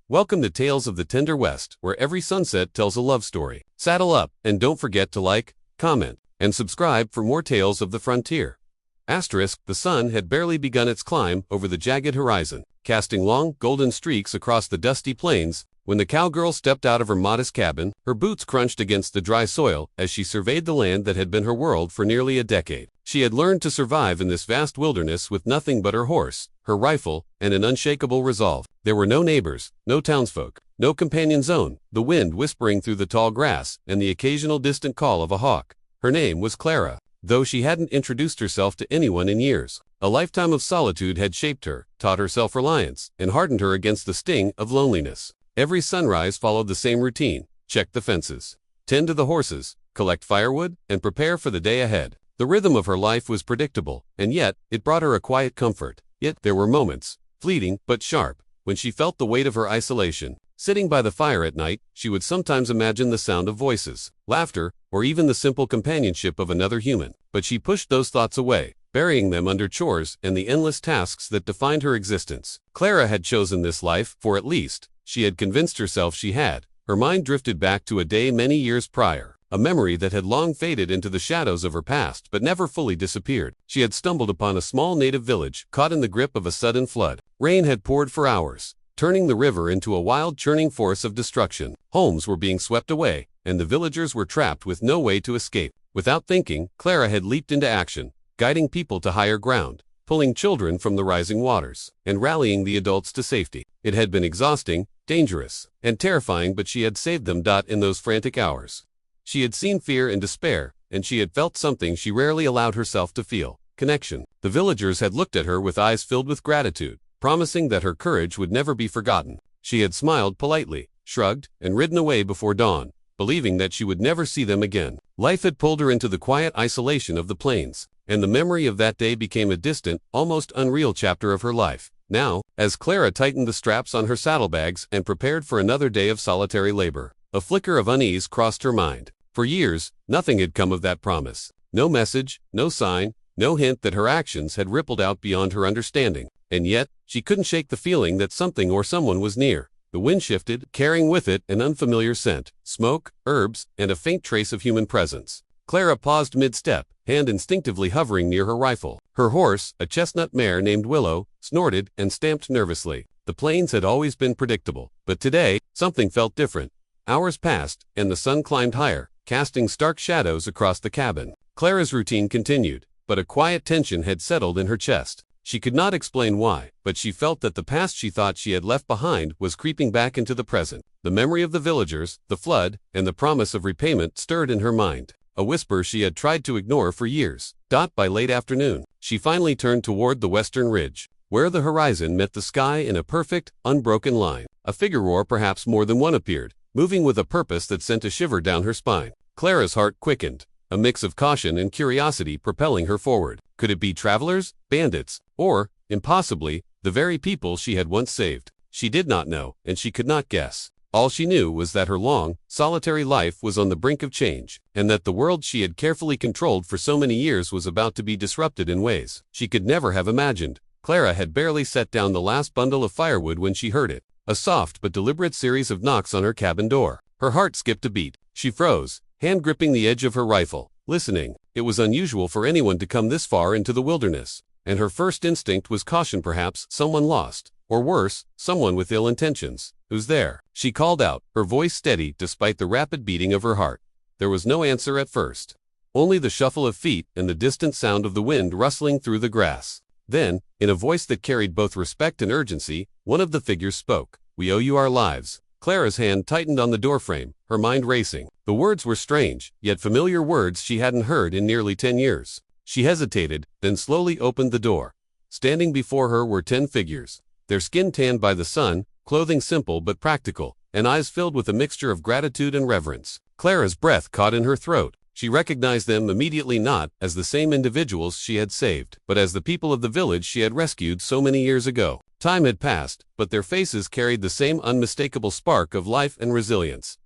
Welcome to Tales of the Tender West, where every sunset tells a love story. Saddle up, and don't forget to like, comment, and subscribe for more tales of the frontier. Asterisk, the sun had barely begun its climb over the jagged horizon, casting long, golden streaks across the dusty plains, when the cowgirl stepped out of her modest cabin. Her boots crunched against the dry soil as she surveyed the land that had been her world for nearly a decade. She had learned to survive in this vast wilderness with nothing but her horse, her rifle, and an unshakable resolve. There were no neighbors, no townsfolk, no companion zone, the wind whispering through the tall grass, and the occasional distant call of a hawk. Her name was Clara, though she hadn't introduced herself to anyone in years. A lifetime of solitude had shaped her, taught her self-reliance, and hardened her against the sting of loneliness. Every sunrise followed the same routine: check the fences, tend to the horses, collect firewood, and prepare for the day ahead. The rhythm of her life was predictable, and yet it brought her a quiet comfort. Yet there were moments, fleeting but sharp, when she felt the weight of her isolation. Sitting by the fire at night, she would sometimes imagine the sound of voices, laughter, or even the simple companionship of another human. But she pushed those thoughts away, burying them under chores and the endless tasks that defined her existence. Clara had chosen this life, for at least, she had convinced herself she had. Her mind drifted back to a day many years prior, a memory that had long faded into the shadows of her past but never fully disappeared. She had stumbled upon a small native village, caught in the grip of a sudden flood. Rain had poured for hours, turning the river into a wild, churning force of destruction. Homes were being swept away, and the villagers were trapped with no way to escape. Without thinking, Clara had leaped into action, guiding people to higher ground, pulling children from the rising waters, and rallying the adults to safety. It had been exhausting, dangerous, and terrifying, but she had saved them. In those frantic hours, she had seen fear and despair, and she had felt something she rarely allowed herself to feel: connection. The villagers had looked at her with eyes filled with gratitude, promising that her courage would never be forgotten. She had smiled politely, shrugged, and ridden away before dawn, believing that she would never see them again. Life had pulled her into the quiet isolation of the plains, and the memory of that day became a distant, almost unreal chapter of her life. Now, as Clara tightened the straps on her saddlebags and prepared for another day of solitary labor, a flicker of unease crossed her mind. For years, nothing had come of that promise. No message, no sign, no hint that her actions had rippled out beyond her understanding. And yet, she couldn't shake the feeling that something or someone was near. The wind shifted, carrying with it an unfamiliar scent, smoke, herbs, and a faint trace of human presence. Clara paused mid-step, hand instinctively hovering near her rifle. Her horse, a chestnut mare named Willow, snorted and stamped nervously. The plains had always been predictable, but today, something felt different. Hours passed, and the sun climbed higher, casting stark shadows across the cabin. Clara's routine continued, but a quiet tension had settled in her chest. She could not explain why, but she felt that the past she thought she had left behind was creeping back into the present. The memory of the villagers, the flood, and the promise of repayment stirred in her mind, a whisper she had tried to ignore for years. By late afternoon, she finally turned toward the western ridge, where the horizon met the sky in a perfect, unbroken line. A figure, or perhaps more than one, appeared, moving with a purpose that sent a shiver down her spine. Clara's heart quickened, a mix of caution and curiosity propelling her forward. Could it be travelers, bandits, or, impossibly, the very people she had once saved? She did not know, and she could not guess. All she knew was that her long, solitary life was on the brink of change, and that the world she had carefully controlled for so many years was about to be disrupted in ways she could never have imagined. Clara had barely set down the last bundle of firewood when she heard it, a soft but deliberate series of knocks on her cabin door. Her heart skipped a beat. She froze, hand gripping the edge of her rifle, listening. It was unusual for anyone to come this far into the wilderness, and her first instinct was caution: perhaps someone lost, or worse, someone with ill intentions. "Who's there?" she called out, her voice steady despite the rapid beating of her heart. There was no answer at first, only the shuffle of feet and the distant sound of the wind rustling through the grass. Then, in a voice that carried both respect and urgency, one of the figures spoke. "We owe you our lives." Clara's hand tightened on the doorframe, her mind racing. The words were strange, yet familiar words she hadn't heard in nearly 10 years. She hesitated, then slowly opened the door. Standing before her were 10 figures, their skin tanned by the sun, clothing simple but practical, and eyes filled with a mixture of gratitude and reverence. Clara's breath caught in her throat. She recognized them immediately, not as the same individuals she had saved, but as the people of the village she had rescued so many years ago. Time had passed, but their faces carried the same unmistakable spark of life and resilience.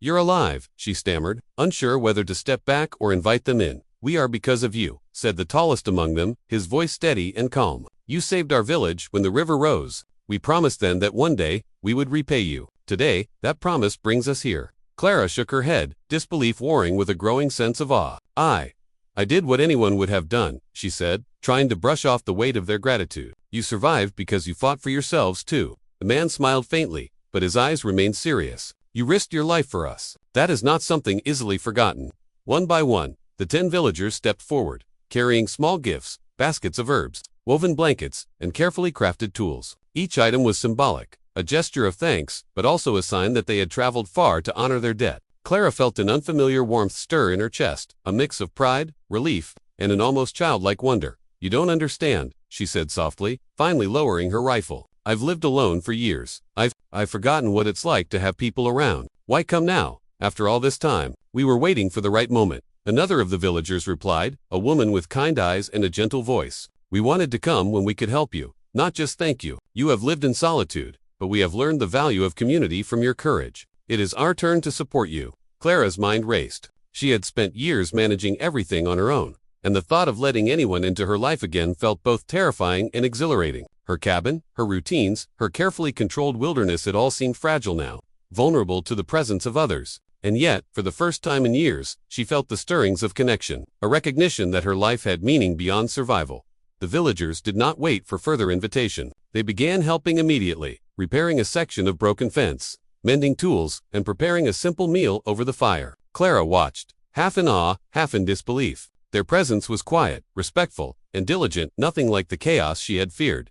You're alive," she stammered, unsure whether to step back or invite them in. "We are because of you," said the tallest among them, his voice steady and calm. "You saved our village when the river rose. We promised then that one day, we would repay you. Today, that promise brings us here." Clara shook her head, disbelief warring with a growing sense of awe. I did what anyone would have done," she said, trying to brush off the weight of their gratitude. "You survived because you fought for yourselves too." The man smiled faintly, but his eyes remained serious. "You risked your life for us. That is not something easily forgotten." One by one, the 10 villagers stepped forward, carrying small gifts, baskets of herbs, woven blankets, and carefully crafted tools. Each item was symbolic, a gesture of thanks, but also a sign that they had traveled far to honor their debt. Clara felt an unfamiliar warmth stir in her chest, a mix of pride, relief, and an almost childlike wonder. "You don't understand," she said softly, finally lowering her rifle. "I've lived alone for years. I've forgotten what it's like to have people around. Why come now, after all this time?" "We were waiting for the right moment," another of the villagers replied, a woman with kind eyes and a gentle voice. "We wanted to come when we could help you, not just thank you. You have lived in solitude, but we have learned the value of community from your courage. It is our turn to support you." Clara's mind raced. She had spent years managing everything on her own, and the thought of letting anyone into her life again felt both terrifying and exhilarating. Her cabin, her routines, her carefully controlled wilderness, it all seemed fragile now, vulnerable to the presence of others. And yet, for the first time in years, she felt the stirrings of connection, a recognition that her life had meaning beyond survival. The villagers did not wait for further invitation. They began helping immediately, repairing a section of broken fence, mending tools, and preparing a simple meal over the fire. Clara watched, half in awe, half in disbelief. Their presence was quiet, respectful, and diligent, nothing like the chaos she had feared.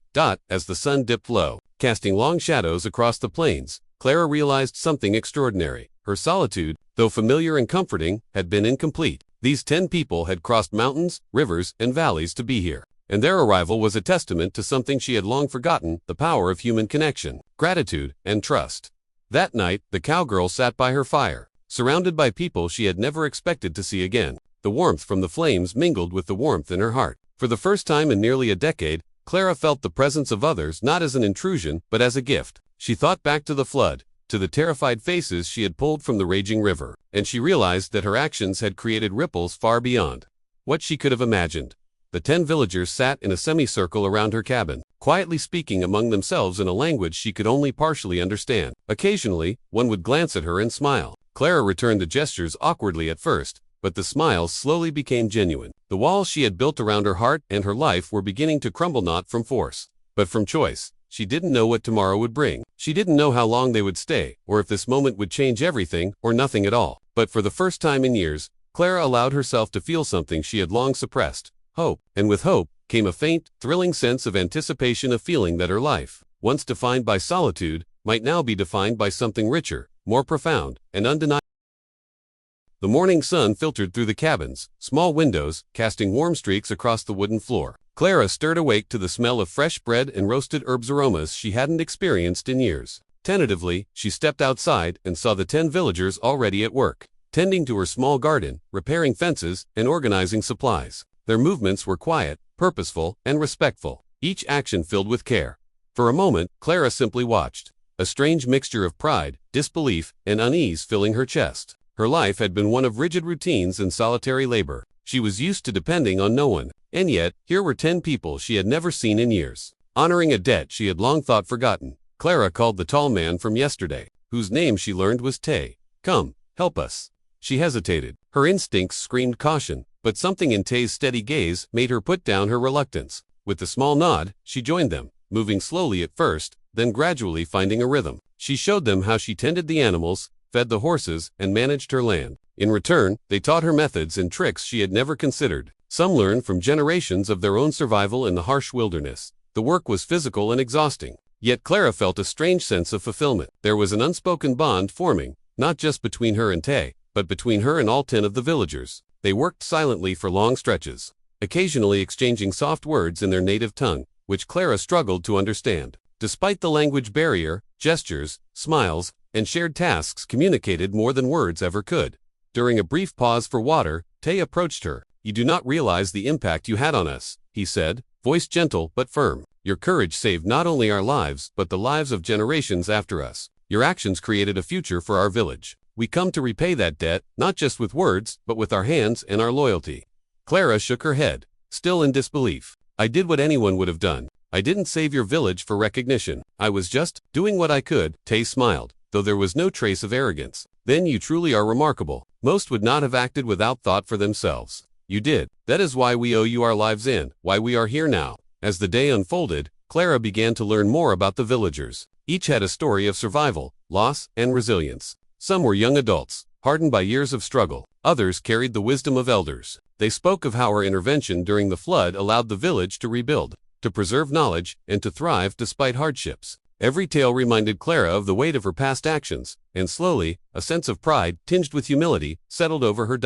As the sun dipped low, casting long shadows across the plains, Clara realized something extraordinary. Her solitude, though familiar and comforting, had been incomplete. These 10 people had crossed mountains, rivers, and valleys to be here, and their arrival was a testament to something she had long forgotten: the power of human connection, gratitude, and trust. That night, the cowgirl sat by her fire, surrounded by people she had never expected to see again. The warmth from the flames mingled with the warmth in her heart. For the first time in nearly a decade, Clara felt the presence of others not as an intrusion, but as a gift. She thought back to the flood, to the terrified faces she had pulled from the raging river, and she realized that her actions had created ripples far beyond what she could have imagined. The 10 villagers sat in a semicircle around her cabin, quietly speaking among themselves in a language she could only partially understand. Occasionally, one would glance at her and smile. Clara returned the gestures awkwardly at first, but the smiles slowly became genuine. The walls she had built around her heart and her life were beginning to crumble, not from force, but from choice. She didn't know what tomorrow would bring. She didn't know how long they would stay, or if this moment would change everything, or nothing at all. But for the first time in years, Clara allowed herself to feel something she had long suppressed: hope. And with hope came a faint, thrilling sense of anticipation, a feeling that her life, once defined by solitude, might now be defined by something richer, more profound, and undeniable. The morning sun filtered through the cabin's small windows, casting warm streaks across the wooden floor. Clara stirred awake to the smell of fresh bread and roasted herbs, aromas she hadn't experienced in years. Tentatively, she stepped outside and saw the 10 villagers already at work, tending to her small garden, repairing fences, and organizing supplies. Their movements were quiet, purposeful, and respectful, each action filled with care. For a moment, Clara simply watched, a strange mixture of pride, disbelief, and unease filling her chest. Her life had been one of rigid routines and solitary labor. She was used to depending on no one, and yet, here were 10 people she had never seen in years, honoring a debt she had long thought forgotten. Clara called the tall man from yesterday, whose name she learned was Tay. "Come, help us." She hesitated. Her instincts screamed caution, but something in Tay's steady gaze made her put down her reluctance. With a small nod, she joined them, moving slowly at first, then gradually finding a rhythm. She showed them how she tended the animals, fed the horses, and managed her land. In return, they taught her methods and tricks she had never considered. Some learned from generations of their own survival in the harsh wilderness. The work was physical and exhausting, yet Clara felt a strange sense of fulfillment. There was an unspoken bond forming, not just between her and Tay, but between her and all 10 of the villagers. They worked silently for long stretches, occasionally exchanging soft words in their native tongue, which Clara struggled to understand. Despite the language barrier, gestures, smiles, and shared tasks communicated more than words ever could. During a brief pause for water, Tay approached her. "You do not realize the impact you had on us," he said, voice gentle but firm. "Your courage saved not only our lives, but the lives of generations after us. Your actions created a future for our village. We come to repay that debt, not just with words, but with our hands and our loyalty." Clara shook her head, still in disbelief. "I did what anyone would have done," I didn't save your village for recognition. I was just doing what I could." Tay smiled, though there was no trace of arrogance. "Then you truly are remarkable. Most would not have acted without thought for themselves. You did. That is why we owe you our lives and why we are here now." As the day unfolded, Clara began to learn more about the villagers. Each had a story of survival, loss, and resilience. Some were young adults, hardened by years of struggle. Others carried the wisdom of elders. They spoke of how our intervention during the flood allowed the village to rebuild, to preserve knowledge, and to thrive despite hardships. Every tale reminded Clara of the weight of her past actions, and slowly, a sense of pride, tinged with humility, settled over her.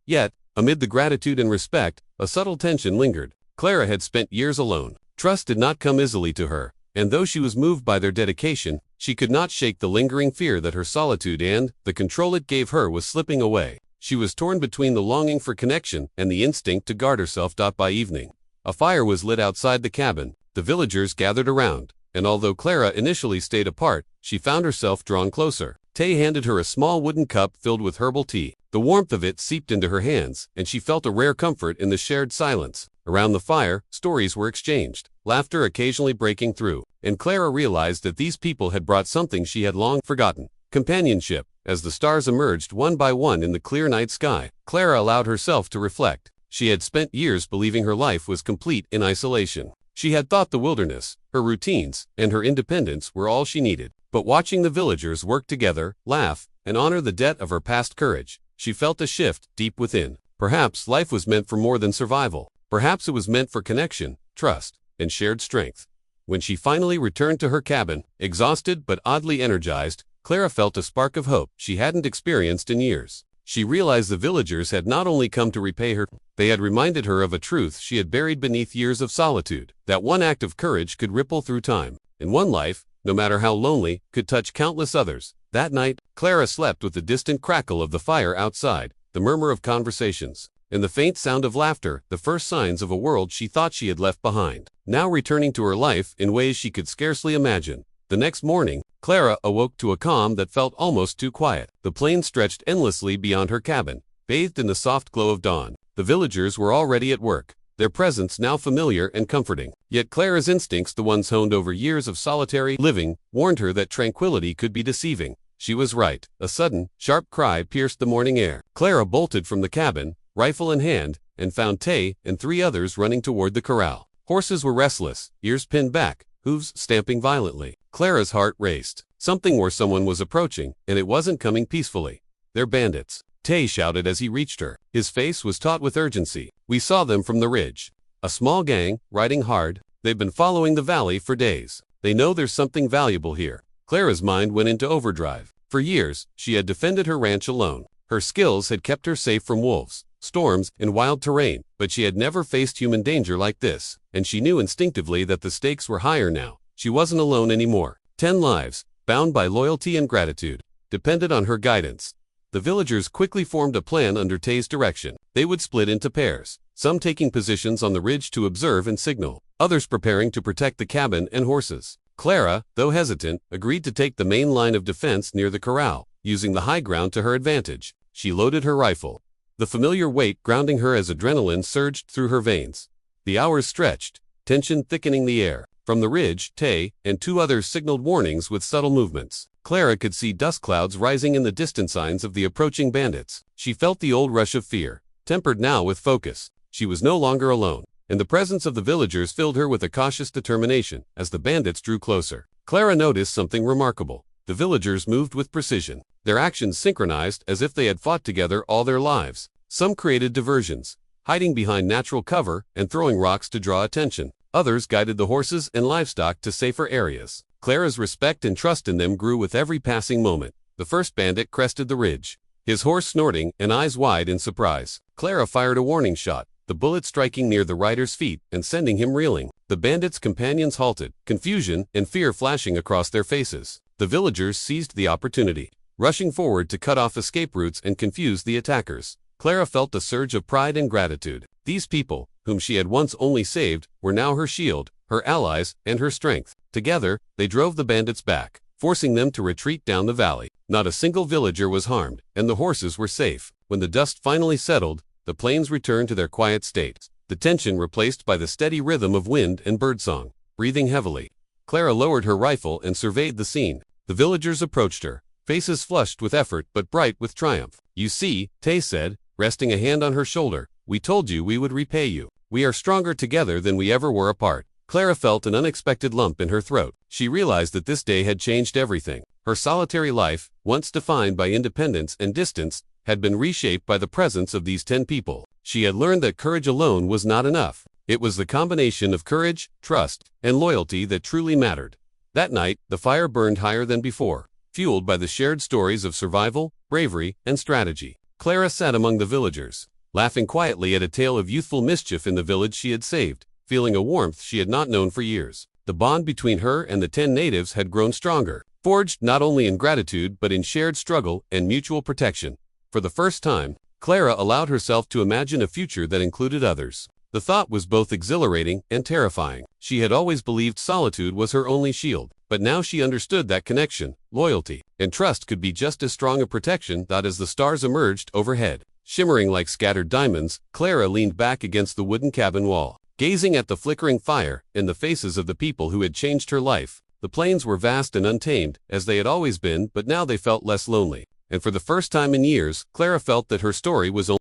Yet, amid the gratitude and respect, a subtle tension lingered. Clara had spent years alone. Trust did not come easily to her, and though she was moved by their dedication, she could not shake the lingering fear that her solitude and the control it gave her was slipping away. She was torn between the longing for connection and the instinct to guard herself. By evening, a fire was lit outside the cabin. The villagers gathered around, and although Clara initially stayed apart, she found herself drawn closer. Tay handed her a small wooden cup filled with herbal tea. The warmth of it seeped into her hands, and she felt a rare comfort in the shared silence. Around the fire, stories were exchanged, laughter occasionally breaking through, and Clara realized that these people had brought something she had long forgotten: companionship. As the stars emerged one by one in the clear night sky, Clara allowed herself to reflect. She had spent years believing her life was complete in isolation. She had thought the wilderness, her routines, and her independence were all she needed. But watching the villagers work together, laugh, and honor the debt of her past courage, she felt a shift deep within. Perhaps life was meant for more than survival. Perhaps it was meant for connection, trust, and shared strength. When she finally returned to her cabin, exhausted but oddly energized, Clara felt a spark of hope she hadn't experienced in years. She realized the villagers had not only come to repay her, they had reminded her of a truth she had buried beneath years of solitude: that one act of courage could ripple through time, and one life, no matter how lonely, could touch countless others. That night, Clara slept with the distant crackle of the fire outside, the murmur of conversations, and the faint sound of laughter, the first signs of a world she thought she had left behind, now returning to her life in ways she could scarcely imagine. The next morning, Clara awoke to a calm that felt almost too quiet. The plains stretched endlessly beyond her cabin, bathed in the soft glow of dawn. The villagers were already at work, their presence now familiar and comforting. Yet Clara's instincts, the ones honed over years of solitary living, warned her that tranquility could be deceiving. She was right. A sudden, sharp cry pierced the morning air. Clara bolted from the cabin, rifle in hand, and found Tay and 3 others running toward the corral. Horses were restless, ears pinned back, hooves stamping violently. Clara's heart raced. Something or someone was approaching, and it wasn't coming peacefully. "They're bandits," Tay shouted as he reached her. His face was taut with urgency. "We saw them from the ridge. A small gang, riding hard. They've been following the valley for days. They know there's something valuable here." Clara's mind went into overdrive. For years, she had defended her ranch alone. Her skills had kept her safe from wolves, storms, and wild terrain, but she had never faced human danger like this, and she knew instinctively that the stakes were higher now. She wasn't alone anymore. 10 lives, bound by loyalty and gratitude, depended on her guidance. The villagers quickly formed a plan under Tay's direction. They would split into pairs, some taking positions on the ridge to observe and signal, others preparing to protect the cabin and horses. Clara, though hesitant, agreed to take the main line of defense near the corral, using the high ground to her advantage. She loaded her rifle, the familiar weight grounding her as adrenaline surged through her veins. The hours stretched, tension thickening the air. From the ridge, Tay and 2 others signaled warnings with subtle movements. Clara could see dust clouds rising in the distant, signs of the approaching bandits. She felt the old rush of fear, tempered now with focus. She was no longer alone, and the presence of the villagers filled her with a cautious determination. As the bandits drew closer, Clara noticed something remarkable. The villagers moved with precision, their actions synchronized as if they had fought together all their lives. Some created diversions, hiding behind natural cover and throwing rocks to draw attention. Others guided the horses and livestock to safer areas. Clara's respect and trust in them grew with every passing moment. The first bandit crested the ridge, his horse snorting and eyes wide in surprise. Clara fired a warning shot, the bullet striking near the rider's feet and sending him reeling. The bandit's companions halted, confusion and fear flashing across their faces. The villagers seized the opportunity, rushing forward to cut off escape routes and confuse the attackers. Clara felt a surge of pride and gratitude. These people, whom she had once only saved, were now her shield, her allies, and her strength. Together, they drove the bandits back, forcing them to retreat down the valley. Not a single villager was harmed, and the horses were safe. When the dust finally settled, the plains returned to their quiet state, the tension replaced by the steady rhythm of wind and birdsong. breathing heavily. Clara lowered her rifle and surveyed the scene. The villagers approached her, faces flushed with effort but bright with triumph. "You see," Tay said, resting a hand on her shoulder, "we told you we would repay you. We are stronger together than we ever were apart." Clara felt an unexpected lump in her throat. She realized that this day had changed everything. Her solitary life, once defined by independence and distance, had been reshaped by the presence of these 10 people. She had learned that courage alone was not enough. It was the combination of courage, trust, and loyalty that truly mattered. That night, the fire burned higher than before, fueled by the shared stories of survival, bravery, and strategy. Clara sat among the villagers, laughing quietly at a tale of youthful mischief in the village she had saved, feeling a warmth she had not known for years. The bond between her and the 10 natives had grown stronger, forged not only in gratitude but in shared struggle and mutual protection. For the first time, Clara allowed herself to imagine a future that included others. The thought was both exhilarating and terrifying. She had always believed solitude was her only shield, but now she understood that connection, loyalty, and trust could be just as strong a protection as the stars emerged overhead. Shimmering like scattered diamonds, Clara leaned back against the wooden cabin wall, gazing at the flickering fire and the faces of the people who had changed her life. The plains were vast and untamed, as they had always been, but now they felt less lonely. And for the first time in years, Clara felt that her story was only.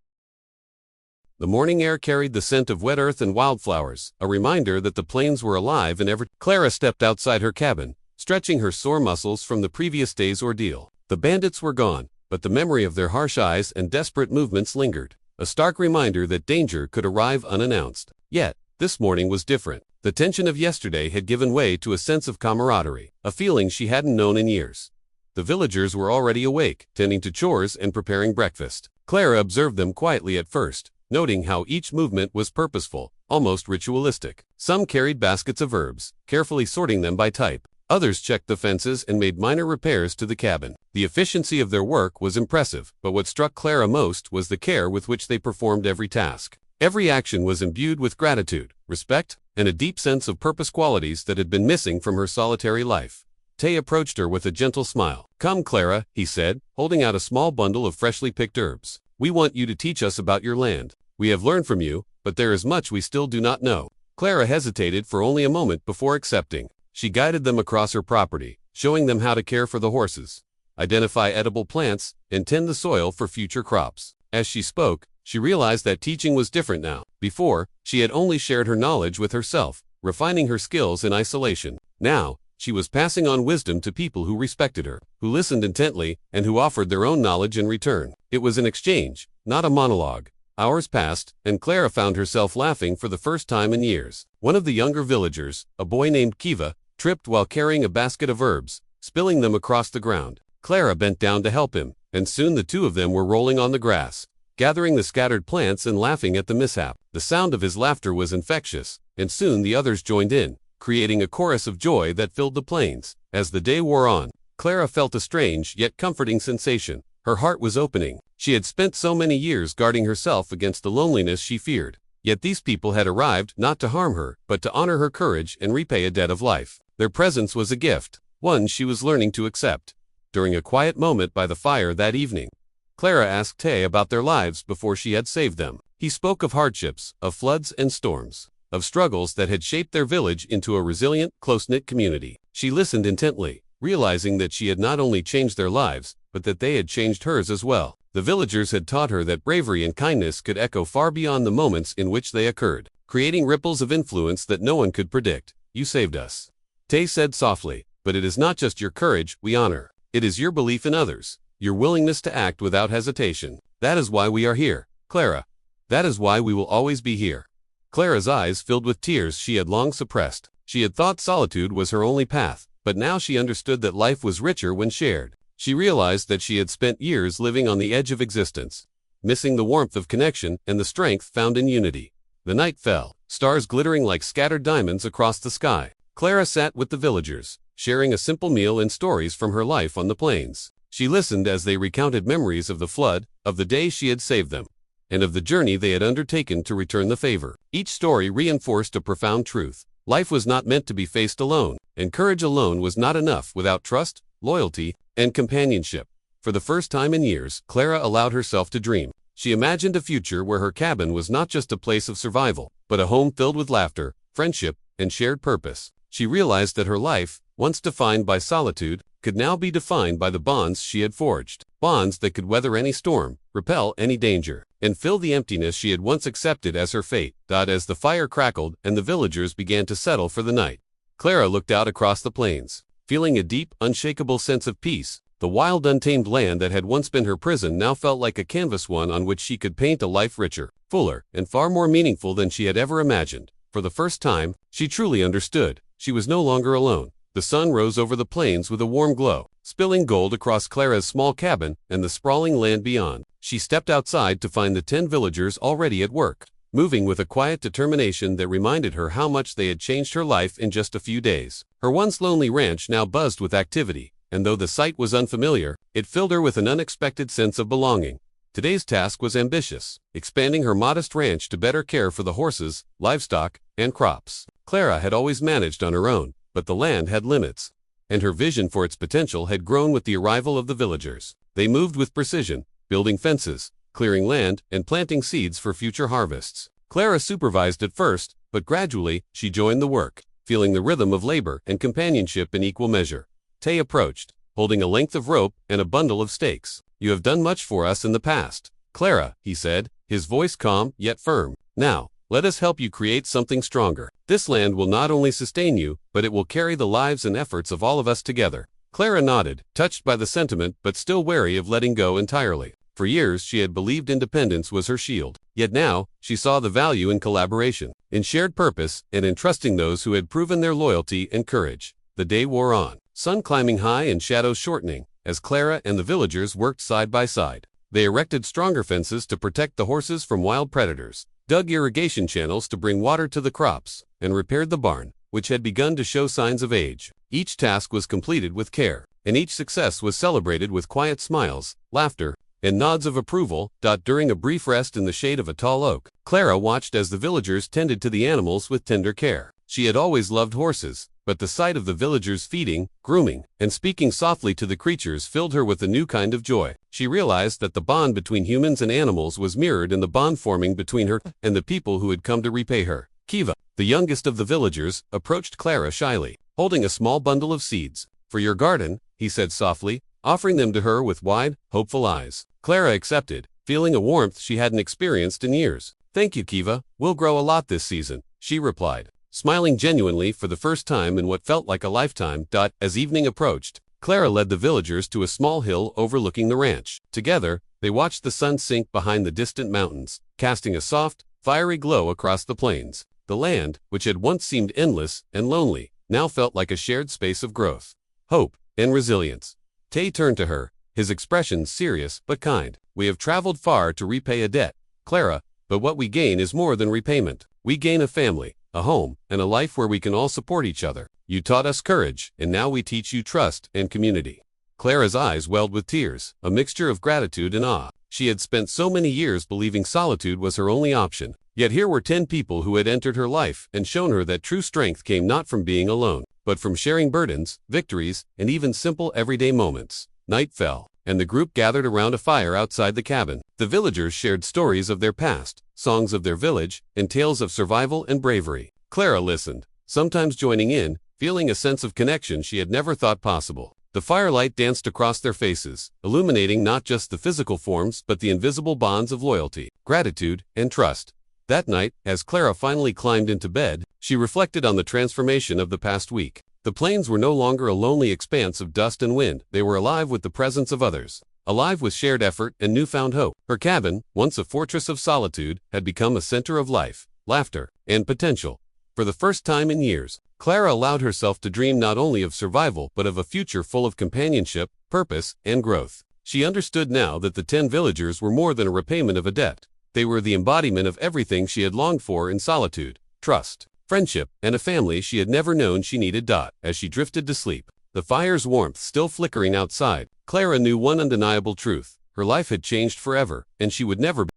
The morning air carried the scent of wet earth and wildflowers, a reminder that the plains were alive and ever. Clara stepped outside her cabin, stretching her sore muscles from the previous day's ordeal. The bandits were gone, but the memory of their harsh eyes and desperate movements lingered, a stark reminder that danger could arrive unannounced. Yet, this morning was different. The tension of yesterday had given way to a sense of camaraderie, a feeling she hadn't known in years. The villagers were already awake, tending to chores and preparing breakfast. Clara observed them quietly at first, noting how each movement was purposeful, almost ritualistic. Some carried baskets of herbs, carefully sorting them by type. Others checked the fences and made minor repairs to the cabin. The efficiency of their work was impressive, but what struck Clara most was the care with which they performed every task. Every action was imbued with gratitude, respect, and a deep sense of purpose, qualities that had been missing from her solitary life. Tay approached her with a gentle smile. "Come, Clara," he said, holding out a small bundle of freshly picked herbs. "We want you to teach us about your land. We have learned from you, but there is much we still do not know." Clara hesitated for only a moment before accepting. She guided them across her property, showing them how to care for the horses, identify edible plants, and tend the soil for future crops. As she spoke, she realized that teaching was different now. Before, she had only shared her knowledge with herself, refining her skills in isolation. Now, she was passing on wisdom to people who respected her, who listened intently, and who offered their own knowledge in return. It was an exchange, not a monologue. Hours passed, and Clara found herself laughing for the first time in years. One of the younger villagers, a boy named Kiva, tripped while carrying a basket of herbs, spilling them across the ground. Clara bent down to help him, and soon the two of them were rolling on the grass, gathering the scattered plants and laughing at the mishap. The sound of his laughter was infectious, and soon the others joined in, creating a chorus of joy that filled the plains. As the day wore on, Clara felt a strange yet comforting sensation. Her heart was opening. She had spent so many years guarding herself against the loneliness she feared. Yet these people had arrived not to harm her, but to honor her courage and repay a debt of life. Their presence was a gift, one she was learning to accept. During a quiet moment by the fire that evening, Clara asked Tay about their lives before she had saved them. He spoke of hardships, of floods and storms, of struggles that had shaped their village into a resilient, close-knit community. She listened intently, realizing that she had not only changed their lives, but that they had changed hers as well. The villagers had taught her that bravery and kindness could echo far beyond the moments in which they occurred, creating ripples of influence that no one could predict. "You saved us," Tay said softly, "but it is not just your courage we honor. It is your belief in others, your willingness to act without hesitation. That is why we are here, Clara. That is why we will always be here." Clara's eyes filled with tears she had long suppressed. She had thought solitude was her only path, but now she understood that life was richer when shared. She realized that she had spent years living on the edge of existence, missing the warmth of connection and the strength found in unity. The night fell, stars glittering like scattered diamonds across the sky. Clara sat with the villagers, sharing a simple meal and stories from her life on the plains. She listened as they recounted memories of the flood, of the day she had saved them, and of the journey they had undertaken to return the favor. Each story reinforced a profound truth. Life was not meant to be faced alone, and courage alone was not enough without trust, loyalty, and companionship. For the first time in years, Clara allowed herself to dream. She imagined a future where her cabin was not just a place of survival, but a home filled with laughter, friendship, and shared purpose. she realized that her life, once defined by solitude, could now be defined by the bonds she had forged. Bonds that could weather any storm, repel any danger, and fill the emptiness she had once accepted as her fate. As the fire crackled and the villagers began to settle for the night, Clara looked out across the plains, feeling a deep, unshakable sense of peace. The wild, untamed land that had once been her prison now felt like a canvas, one on which she could paint a life richer, fuller, and far more meaningful than she had ever imagined. For the first time, she truly understood. She was no longer alone. The sun rose over the plains with a warm glow, spilling gold across Clara's small cabin and the sprawling land beyond. She stepped outside to find the 10 villagers already at work, moving with a quiet determination that reminded her how much they had changed her life in just a few days. Her once lonely ranch now buzzed with activity, and though the sight was unfamiliar, it filled her with an unexpected sense of belonging. Today's task was ambitious, expanding her modest ranch to better care for the horses, livestock, and crops. Clara had always managed on her own, but the land had limits, and her vision for its potential had grown with the arrival of the villagers. They moved with precision, building fences, clearing land, and planting seeds for future harvests. Clara supervised at first, but gradually, she joined the work, feeling the rhythm of labor and companionship in equal measure. Tay approached, holding a length of rope and a bundle of stakes. "You have done much for us in the past, Clara," he said, his voice calm yet firm. "Now, let us help you create something stronger. This land will not only sustain you, but it will carry the lives and efforts of all of us together." Clara nodded, touched by the sentiment but still wary of letting go entirely. For years she had believed independence was her shield, yet now she saw the value in collaboration, in shared purpose, and in trusting those who had proven their loyalty and courage. The day wore on, sun climbing high and shadows shortening, as Clara and the villagers worked side by side. They erected stronger fences to protect the horses from wild predators, dug irrigation channels to bring water to the crops, and repaired the barn, which had begun to show signs of age. Each task was completed with care, and each success was celebrated with quiet smiles, laughter, and nods of approval. During a brief rest in the shade of a tall oak, Clara watched as the villagers tended to the animals with tender care. She had always loved horses, but the sight of the villagers feeding, grooming, and speaking softly to the creatures filled her with a new kind of joy. She realized that the bond between humans and animals was mirrored in the bond forming between her and the people who had come to repay her. Kiva, the youngest of the villagers, approached Clara shyly, holding a small bundle of seeds. "For your garden," he said softly, offering them to her with wide, hopeful eyes. Clara accepted, feeling a warmth she hadn't experienced in years. "Thank you, Kiva. We'll grow a lot this season," she replied, smiling genuinely for the first time in what felt like a lifetime. As evening approached, Clara led the villagers to a small hill overlooking the ranch. Together, they watched the sun sink behind the distant mountains, casting a soft, fiery glow across the plains. The land, which had once seemed endless and lonely, now felt like a shared space of growth, hope, and resilience. Tay turned to her, his expression serious but kind. "We have traveled far to repay a debt, Clara, but what we gain is more than repayment. We gain a family, a home, and a life where we can all support each other. You taught us courage, and now we teach you trust and community." Clara's eyes welled with tears, a mixture of gratitude and awe. She had spent so many years believing solitude was her only option, yet here were 10 people who had entered her life and shown her that true strength came not from being alone, but from sharing burdens, victories, and even simple everyday moments. Night fell, and the group gathered around a fire outside the cabin. The villagers shared stories of their past, songs of their village, and tales of survival and bravery. Clara listened, sometimes joining in, feeling a sense of connection she had never thought possible. The firelight danced across their faces, illuminating not just the physical forms but the invisible bonds of loyalty, gratitude, and trust. That night, as Clara finally climbed into bed, she reflected on the transformation of the past week. The plains were no longer a lonely expanse of dust and wind. They were alive with the presence of others, alive with shared effort and newfound hope. Her cabin, once a fortress of solitude, had become a center of life, laughter, and potential. For the first time in years, Clara allowed herself to dream not only of survival but of a future full of companionship, purpose, and growth. She understood now that the 10 villagers were more than a repayment of a debt. They were the embodiment of everything she had longed for in solitude: trust, friendship, and a family she had never known she needed. As she drifted to sleep, the fire's warmth still flickering outside, Clara knew one undeniable truth: her life had changed forever, and she would never be.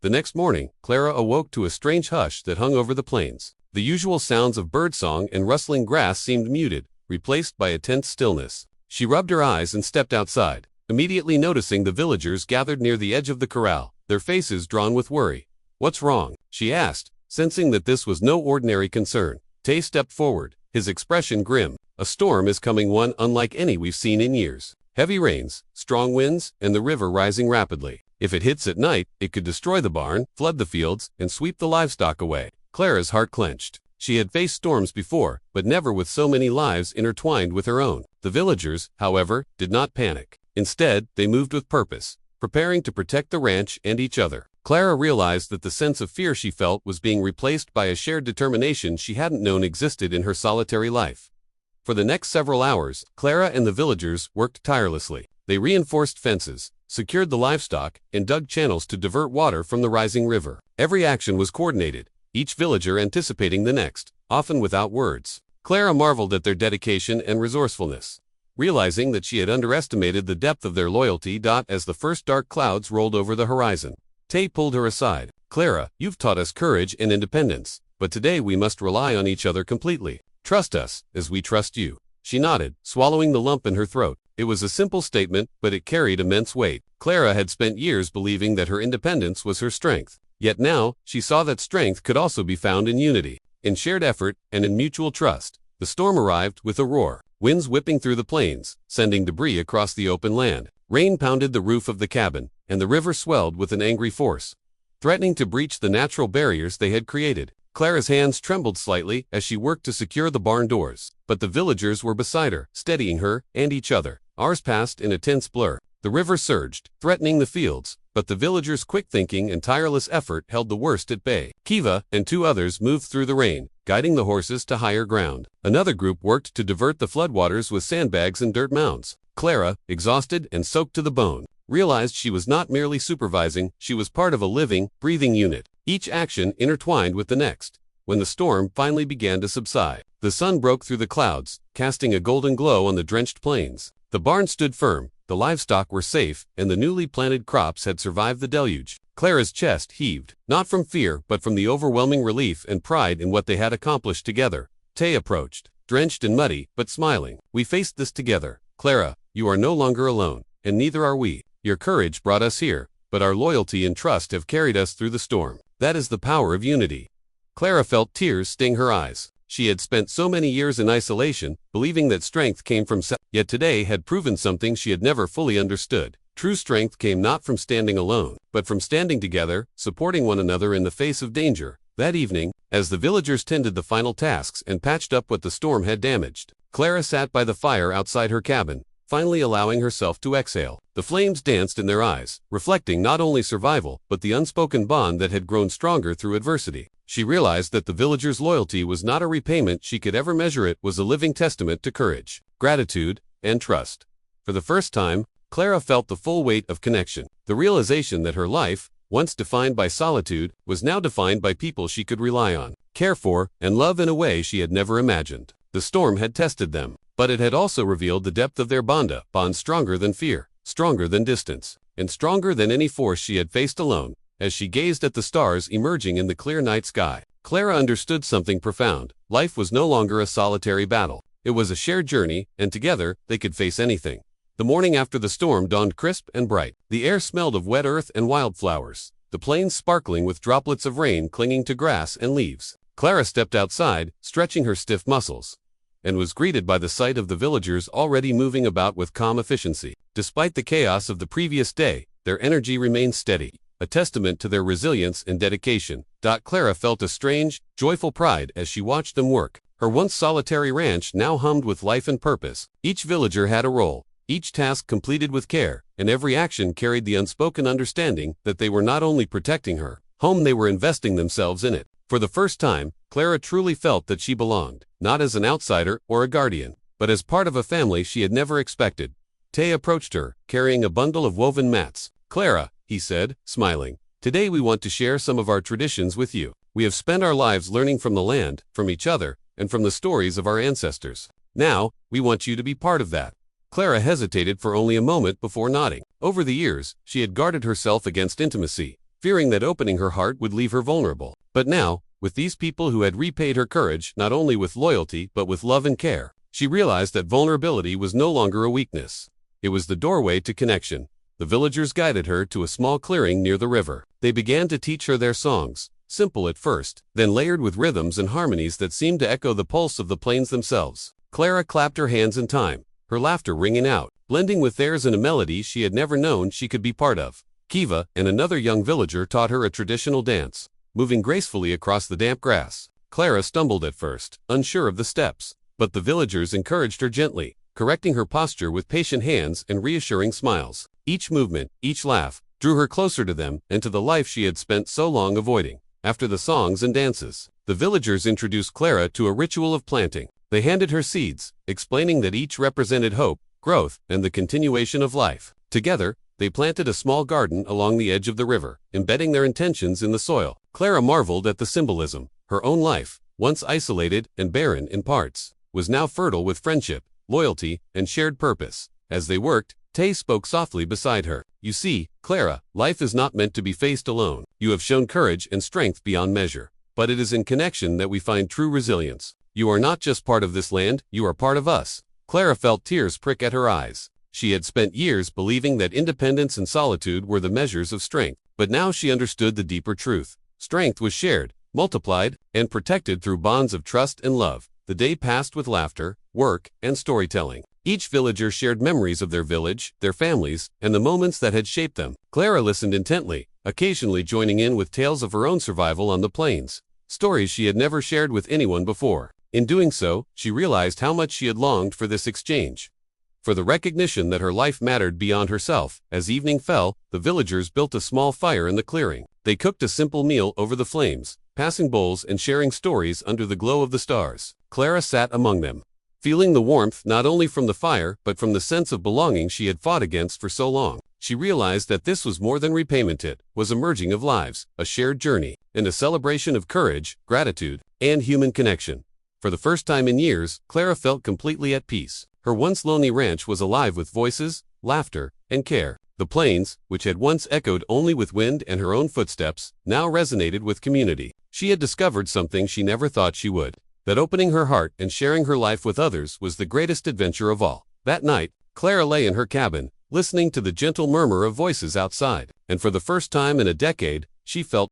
The next morning, Clara awoke to a strange hush that hung over the plains. The usual sounds of birdsong and rustling grass seemed muted, replaced by a tense stillness. She rubbed her eyes and stepped outside, immediately noticing the villagers gathered near the edge of the corral, their faces drawn with worry. "What's wrong?" she asked, sensing that this was no ordinary concern. Tay stepped forward, his expression grim. A storm is coming, one unlike any we've seen in years. Heavy rains, strong winds, and the river rising rapidly. If it hits at night, it could destroy the barn, flood the fields, and sweep the livestock away. Clara's heart clenched. She had faced storms before, but never with so many lives intertwined with her own. The villagers, however, did not panic. Instead, they moved with purpose, preparing to protect the ranch and each other. Clara realized that the sense of fear she felt was being replaced by a shared determination she hadn't known existed in her solitary life. For the next several hours, Clara and the villagers worked tirelessly. They reinforced fences, secured the livestock, and dug channels to divert water from the rising river. Every action was coordinated, each villager anticipating the next, often without words. Clara marveled at their dedication and resourcefulness, realizing that she had underestimated the depth of their loyalty. As the first dark clouds rolled over the horizon, Tay pulled her aside. "Clara, you've taught us courage and independence, but today we must rely on each other completely. Trust us, as we trust you." She nodded, swallowing the lump in her throat. It was a simple statement, but it carried immense weight. Clara had spent years believing that her independence was her strength. Yet now, she saw that strength could also be found in unity, in shared effort, and in mutual trust. The storm arrived with a roar, winds whipping through the plains, sending debris across the open land. Rain pounded the roof of the cabin, and the river swelled with an angry force, threatening to breach the natural barriers they had created. Clara's hands trembled slightly as she worked to secure the barn doors, but the villagers were beside her, steadying her and each other. Hours passed in a tense blur. The river surged, threatening the fields, but the villagers' quick thinking and tireless effort held the worst at bay. Kiva and two others moved through the rain, guiding the horses to higher ground. Another group worked to divert the floodwaters with sandbags and dirt mounds. Clara, exhausted and soaked to the bone, realized she was not merely supervising, she was part of a living, breathing unit, each action intertwined with the next. When the storm finally began to subside, the sun broke through the clouds, casting a golden glow on the drenched plains. The barn stood firm, the livestock were safe, and the newly planted crops had survived the deluge. Clara's chest heaved, not from fear but from the overwhelming relief and pride in what they had accomplished together. Tay approached, drenched and muddy, but smiling. "We faced this together. Clara, you are no longer alone, and neither are we. Your courage brought us here, but our loyalty and trust have carried us through the storm. That is the power of unity." Clara felt tears sting her eyes. She had spent so many years in isolation, believing that strength came from yet today had proven something she had never fully understood. True strength came not from standing alone, but from standing together, supporting one another in the face of danger. That evening, as the villagers tended the final tasks and patched up what the storm had damaged, Clara sat by the fire outside her cabin, finally allowing herself to exhale. The flames danced in their eyes, reflecting not only survival, but the unspoken bond that had grown stronger through adversity. She realized that the villagers' loyalty was not a repayment she could ever measure, it was a living testament to courage, gratitude, and trust. For the first time, Clara felt the full weight of connection, the realization that her life, once defined by solitude, was now defined by people she could rely on, care for, and love in a way she had never imagined. The storm had tested them, but it had also revealed the depth of their bond stronger than fear, stronger than distance, and stronger than any force she had faced alone. As she gazed at the stars emerging in the clear night sky, Clara understood something profound. Life was no longer a solitary battle. It was a shared journey, and together, they could face anything. The morning after the storm dawned crisp and bright. The air smelled of wet earth and wildflowers, the plains sparkling with droplets of rain clinging to grass and leaves. Clara stepped outside, stretching her stiff muscles, and was greeted by the sight of the villagers already moving about with calm efficiency. Despite the chaos of the previous day, their energy remained steady, a testament to their resilience and dedication. Clara felt a strange, joyful pride as she watched them work. Her once solitary ranch now hummed with life and purpose. Each villager had a role, each task completed with care, and every action carried the unspoken understanding that they were not only protecting her home, they were investing themselves in it. For the first time, Clara truly felt that she belonged, not as an outsider or a guardian, but as part of a family she had never expected. Tay approached her, carrying a bundle of woven mats. "Clara," he said, smiling, "today we want to share some of our traditions with you. We have spent our lives learning from the land, from each other, and from the stories of our ancestors. Now, we want you to be part of that." Clara hesitated for only a moment before nodding. Over the years, she had guarded herself against intimacy, fearing that opening her heart would leave her vulnerable. But now, with these people who had repaid her courage not only with loyalty but with love and care, she realized that vulnerability was no longer a weakness. It was the doorway to connection. The villagers guided her to a small clearing near the river. They began to teach her their songs, simple at first, then layered with rhythms and harmonies that seemed to echo the pulse of the plains themselves. Clara clapped her hands in time, her laughter ringing out, blending with theirs in a melody she had never known she could be part of. Kiva and another young villager taught her a traditional dance, moving gracefully across the damp grass. Clara stumbled at first, unsure of the steps, but the villagers encouraged her gently, correcting her posture with patient hands and reassuring smiles. Each movement, each laugh, drew her closer to them and to the life she had spent so long avoiding. After the songs and dances, the villagers introduced Clara to a ritual of planting. They handed her seeds, explaining that each represented hope, growth, and the continuation of life. Together, they planted a small garden along the edge of the river, embedding their intentions in the soil. Clara marveled at the symbolism. Her own life, once isolated and barren in parts, was now fertile with friendship, loyalty, and shared purpose. As they worked, Tay spoke softly beside her. "You see, Clara, life is not meant to be faced alone. You have shown courage and strength beyond measure. But it is in connection that we find true resilience. You are not just part of this land, you are part of us." Clara felt tears prick at her eyes. She had spent years believing that independence and solitude were the measures of strength, but now she understood the deeper truth. Strength was shared, multiplied, and protected through bonds of trust and love. The day passed with laughter, work, and storytelling. Each villager shared memories of their village, their families, and the moments that had shaped them. Clara listened intently, occasionally joining in with tales of her own survival on the plains, stories she had never shared with anyone before. In doing so, she realized how much she had longed for this exchange, for the recognition that her life mattered beyond herself. As evening fell, the villagers built a small fire in the clearing. They cooked a simple meal over the flames, passing bowls and sharing stories under the glow of the stars. Clara sat among them, feeling the warmth not only from the fire but from the sense of belonging she had fought against for so long. She realized that this was more than repayment. It was a merging of lives, a shared journey, and a celebration of courage, gratitude, and human connection. For the first time in years, Clara felt completely at peace. Her once lonely ranch was alive with voices, laughter, and care. The plains, which had once echoed only with wind and her own footsteps, now resonated with community. She had discovered something she never thought she would, that opening her heart and sharing her life with others was the greatest adventure of all. That night, Clara lay in her cabin, listening to the gentle murmur of voices outside, and for the first time in a decade, she felt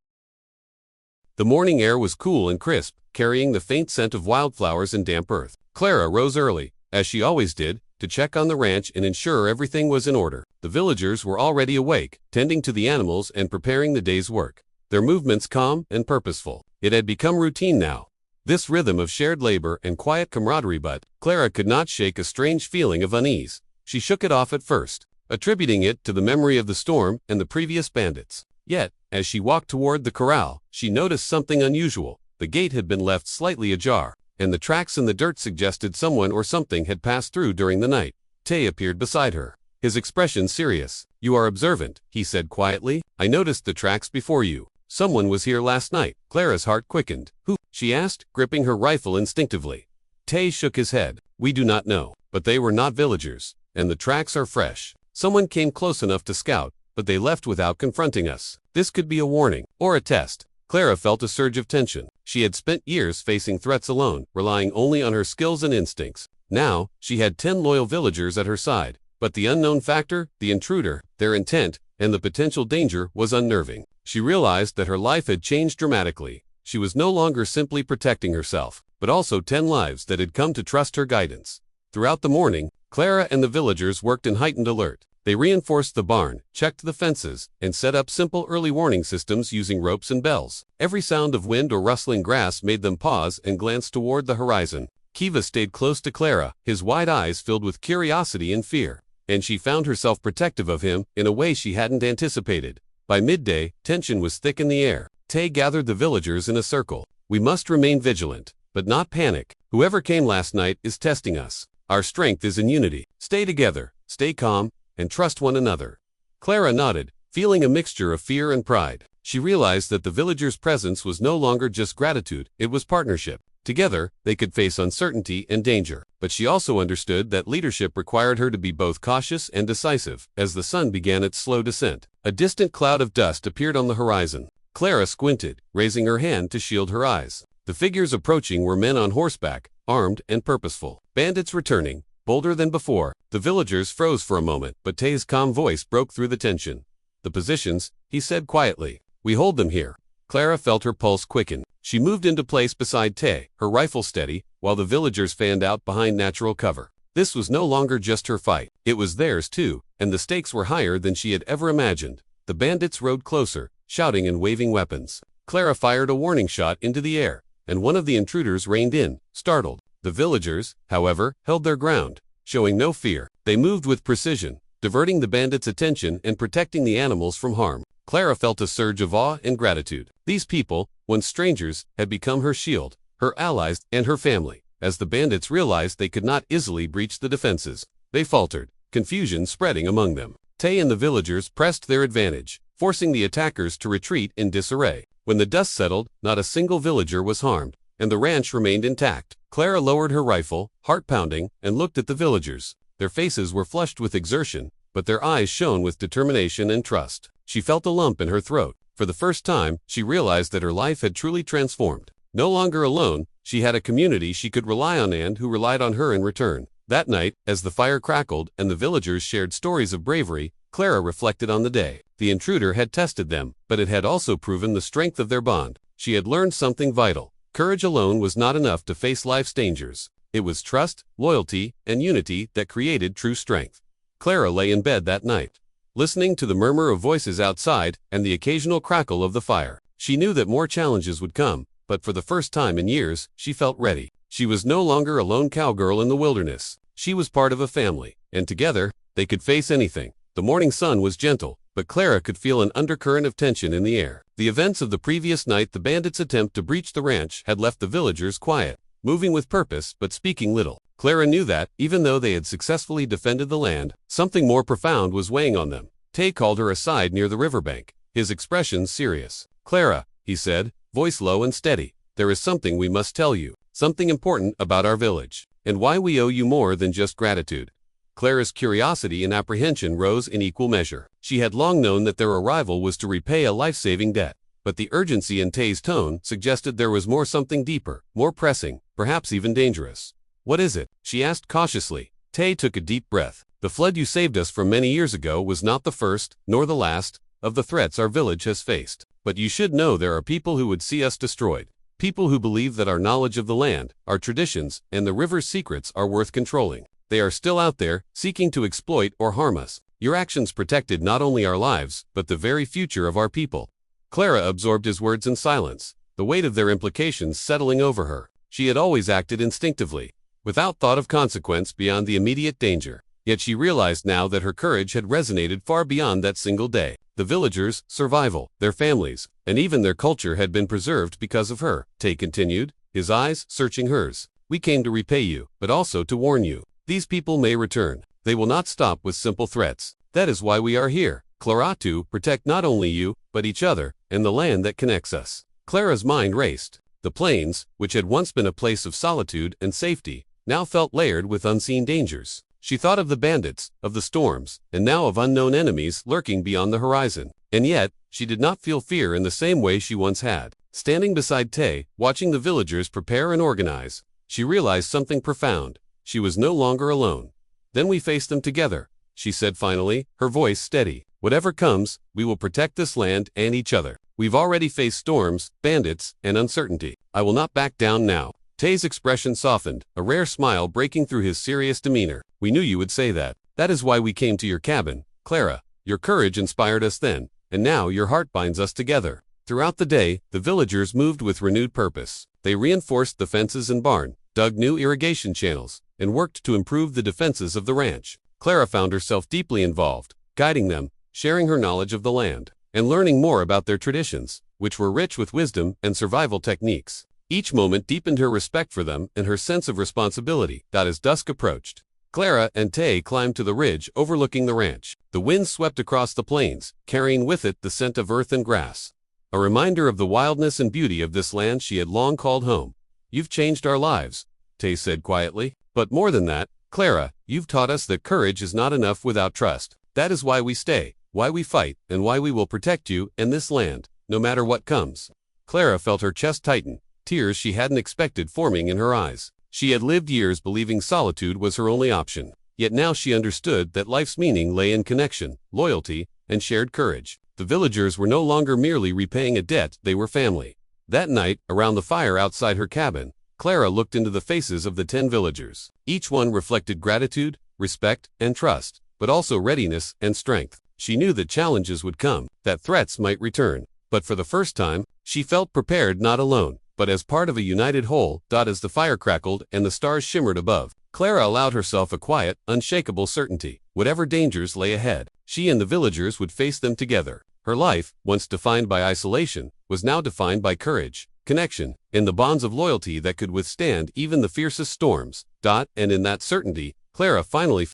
the morning air was cool and crisp, carrying the faint scent of wildflowers and damp earth. Clara rose early, as she always did, to check on the ranch and ensure everything was in order. The villagers were already awake, tending to the animals and preparing the day's work, their movements calm and purposeful. It had become routine now, this rhythm of shared labor and quiet camaraderie, but Clara could not shake a strange feeling of unease. She shook it off at first, attributing it to the memory of the storm and the previous bandits. Yet, as she walked toward the corral, she noticed something unusual. The gate had been left slightly ajar, and the tracks in the dirt suggested someone or something had passed through during the night. Tay appeared beside her, his expression serious. "You are observant," he said quietly. "I noticed the tracks before you. Someone was here last night." Clara's heart quickened. "Who?" she asked, gripping her rifle instinctively. Tay shook his head. "We do not know, but they were not villagers, and the tracks are fresh. Someone came close enough to scout, but they left without confronting us. This could be a warning, or a test." Clara felt a surge of tension. She had spent years facing threats alone, relying only on her skills and instincts. Now, she had 10 loyal villagers at her side, but the unknown factor, the intruder, their intent, and the potential danger was unnerving. She realized that her life had changed dramatically. She was no longer simply protecting herself, but also 10 lives that had come to trust her guidance. Throughout the morning, Clara and the villagers worked in heightened alert. They reinforced the barn, checked the fences, and set up simple early warning systems using ropes and bells. Every sound of wind or rustling grass made them pause and glance toward the horizon. Kiva stayed close to Clara, his wide eyes filled with curiosity and fear, and she found herself protective of him in a way she hadn't anticipated. By midday, tension was thick in the air. Tay gathered the villagers in a circle. "We must remain vigilant, but not panic. Whoever came last night is testing us. Our strength is in unity. Stay together, stay calm, and trust one another." Clara nodded, feeling a mixture of fear and pride. She realized that the villagers' presence was no longer just gratitude, it was partnership. Together, they could face uncertainty and danger. But she also understood that leadership required her to be both cautious and decisive. As the sun began its slow descent, a distant cloud of dust appeared on the horizon. Clara squinted, raising her hand to shield her eyes. The figures approaching were men on horseback, armed and purposeful. Bandits returning, bolder than before. The villagers froze for a moment, but Tay's calm voice broke through the tension. "The positions," he said quietly. "We hold them here. Clara felt her pulse quicken. She moved into place beside Tay, her rifle steady, while the villagers fanned out behind natural cover. This was no longer just her fight. It was theirs too, and the stakes were higher than she had ever imagined. The bandits rode closer, shouting and waving weapons. Clara fired a warning shot into the air, and one of the intruders reined in, startled. The villagers, however, held their ground, showing no fear. They moved with precision, diverting the bandits' attention and protecting the animals from harm. Clara felt a surge of awe and gratitude. These people, once strangers, had become her shield, her allies, and her family. As the bandits realized they could not easily breach the defenses, they faltered, confusion spreading among them. Tay and the villagers pressed their advantage, forcing the attackers to retreat in disarray. When the dust settled, not a single villager was harmed, and the ranch remained intact. Clara lowered her rifle, heart pounding, and looked at the villagers. Their faces were flushed with exertion, but their eyes shone with determination and trust. She felt a lump in her throat. For the first time, she realized that her life had truly transformed. No longer alone, she had a community she could rely on and who relied on her in return. That night, as the fire crackled and the villagers shared stories of bravery, Clara reflected on the day. The intruder had tested them, but it had also proven the strength of their bond. She had learned something vital. Courage alone was not enough to face life's dangers. It was trust, loyalty, and unity that created true strength. Clara lay in bed that night, listening to the murmur of voices outside and the occasional crackle of the fire. She knew that more challenges would come, but for the first time in years, she felt ready. She was no longer a lone cowgirl in the wilderness. She was part of a family, and together, they could face anything. The morning sun was gentle, but Clara could feel an undercurrent of tension in the air. The events of the previous night, the bandits' attempt to breach the ranch, had left the villagers quiet, moving with purpose but speaking little. Clara knew that, even though they had successfully defended the land, something more profound was weighing on them. Tay called her aside near the riverbank, his expression serious. "Clara," he said, voice low and steady, "there is something we must tell you, something important about our village, and why we owe you more than just gratitude." Clara's curiosity and apprehension rose in equal measure. She had long known that their arrival was to repay a life-saving debt, but the urgency in Tay's tone suggested there was something deeper, more pressing, perhaps even dangerous. "What is it?" she asked cautiously. Tay took a deep breath. "The flood you saved us from many years ago was not the first, nor the last, of the threats our village has faced. But you should know there are people who would see us destroyed. People who believe that our knowledge of the land, our traditions, and the river's secrets are worth controlling. They are still out there, seeking to exploit or harm us. Your actions protected not only our lives, but the very future of our people." Clara absorbed his words in silence, the weight of their implications settling over her. She had always acted instinctively, without thought of consequence beyond the immediate danger. Yet she realized now that her courage had resonated far beyond that single day. The villagers' survival, their families, and even their culture had been preserved because of her. Tay continued, his eyes searching hers. "We came to repay you, but also to warn you. These people may return. They will not stop with simple threats. That is why we are here, Clara, to protect not only you, but each other, and the land that connects us." Clara's mind raced. The plains, which had once been a place of solitude and safety, now felt layered with unseen dangers. She thought of the bandits, of the storms, and now of unknown enemies lurking beyond the horizon. And yet, she did not feel fear in the same way she once had. Standing beside Tay, watching the villagers prepare and organize, she realized something profound. She was no longer alone. "Then we face them together," she said finally, her voice steady. "Whatever comes, we will protect this land and each other. We've already faced storms, bandits, and uncertainty. I will not back down now." Tay's expression softened, a rare smile breaking through his serious demeanor. "We knew you would say that. That is why we came to your cabin, Clara. Your courage inspired us then, and now your heart binds us together." Throughout the day, the villagers moved with renewed purpose. They reinforced the fences and barn, dug new irrigation channels, and worked to improve the defenses of the ranch. Clara found herself deeply involved, guiding them, sharing her knowledge of the land, and learning more about their traditions, which were rich with wisdom and survival techniques. Each moment deepened her respect for them and her sense of responsibility. As dusk approached, Clara and Tay climbed to the ridge overlooking the ranch. The wind swept across the plains, carrying with it the scent of earth and grass, a reminder of the wildness and beauty of this land she had long called home. "You've changed our lives," Tay said quietly. "But more than that, Clara, you've taught us that courage is not enough without trust. That is why we stay, why we fight, and why we will protect you and this land, no matter what comes." Clara felt her chest tighten, tears she hadn't expected forming in her eyes. She had lived years believing solitude was her only option, yet now she understood that life's meaning lay in connection, loyalty, and shared courage. The villagers were no longer merely repaying a debt, they were family. That night, around the fire outside her cabin, Clara looked into the faces of the 10 villagers. Each one reflected gratitude, respect, and trust, but also readiness and strength. She knew that challenges would come, that threats might return, but for the first time, she felt prepared not alone, but as part of a united whole. As the fire crackled and the stars shimmered above, Clara allowed herself a quiet, unshakable certainty. Whatever dangers lay ahead, she and the villagers would face them together. Her life, once defined by isolation, was now defined by courage, connection, and the bonds of loyalty that could withstand even the fiercest storms. And in that certainty, Clara finally